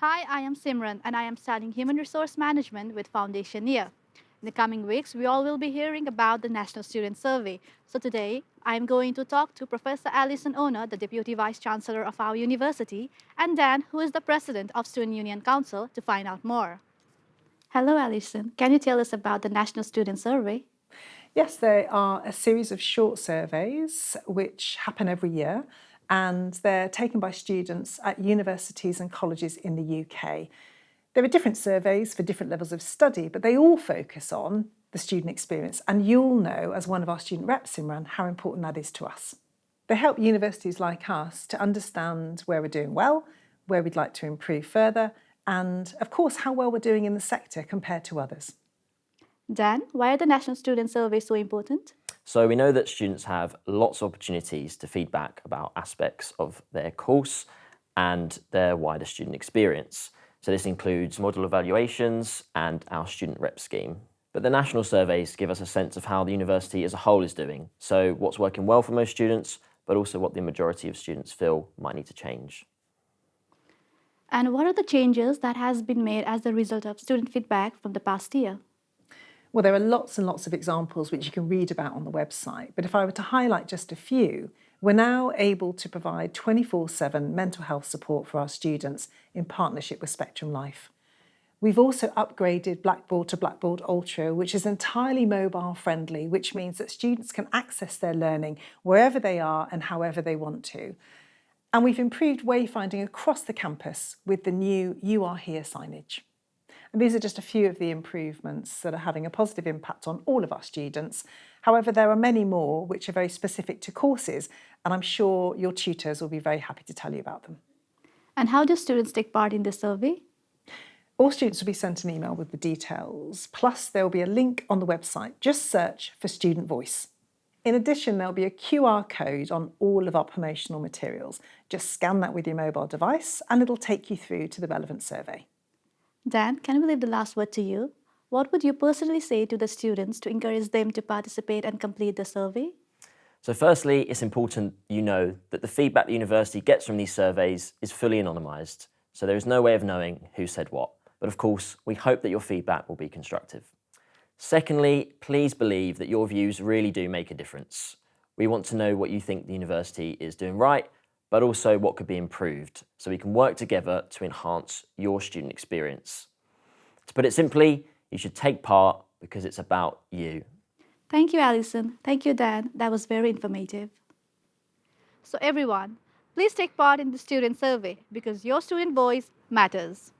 Hi, I am Simran and I am studying Human Resource Management with Foundation Year. In the coming weeks, we all will be hearing about the National Student Survey. So today, I am going to talk to Professor Alison, the Deputy Vice-Chancellor of our university, and Dan, who is the President of Student Union Council, to find out more. Hello, Alison. Can you tell us about the National Student Survey? Yes, they are a series of short surveys which happen every year, and they're taken by students at universities and colleges in the UK. There are different surveys for different levels of study, but they all focus on the student experience. And you'll know, as one of our student reps, Simran, how important that is to us. They help universities like us to understand where we're doing well, where we'd like to improve further, and of course, how well we're doing in the sector compared to others. Dan, why are the National Student Survey so important? So we know that students have lots of opportunities to feedback about aspects of their course and their wider student experience. So this includes model evaluations and our student rep scheme. But the national surveys give us a sense of how the university as a whole is doing. So what's working well for most students, but also what the majority of students feel might need to change. And what are the changes that has been made as a result of student feedback from the past year? Well, there are lots and lots of examples which you can read about on the website, but if I were to highlight just a few, we're now able to provide 24/7 mental health support for our students in partnership with Spectrum Life. We've also upgraded Blackboard to Blackboard Ultra, which is entirely mobile friendly, which means that students can access their learning wherever they are and however they want to. And we've improved wayfinding across the campus with the new "You Are Here" signage. And these are just a few of the improvements that are having a positive impact on all of our students. However, there are many more which are very specific to courses, and I'm sure your tutors will be very happy to tell you about them. And how do students take part in this survey? All students will be sent an email with the details, plus there will be a link on the website. Just search for Student Voice. In addition, there'll be a QR code on all of our promotional materials. Just scan that with your mobile device and it'll take you through to the relevant survey. Dan, can we leave the last word to you? What would you personally say to the students to encourage them to participate and complete the survey? So firstly, it's important you know that the feedback the university gets from these surveys is fully anonymised. So there is no way of knowing who said what. But of course, we hope that your feedback will be constructive. Secondly, please believe that your views really do make a difference. We want to know what you think the university is doing right, but also what could be improved, so we can work together to enhance your student experience. To put it simply, you should take part because it's about you. Thank you, Alison. Thank you, Dan. That was very informative. So everyone, please take part in the student survey because your student voice matters.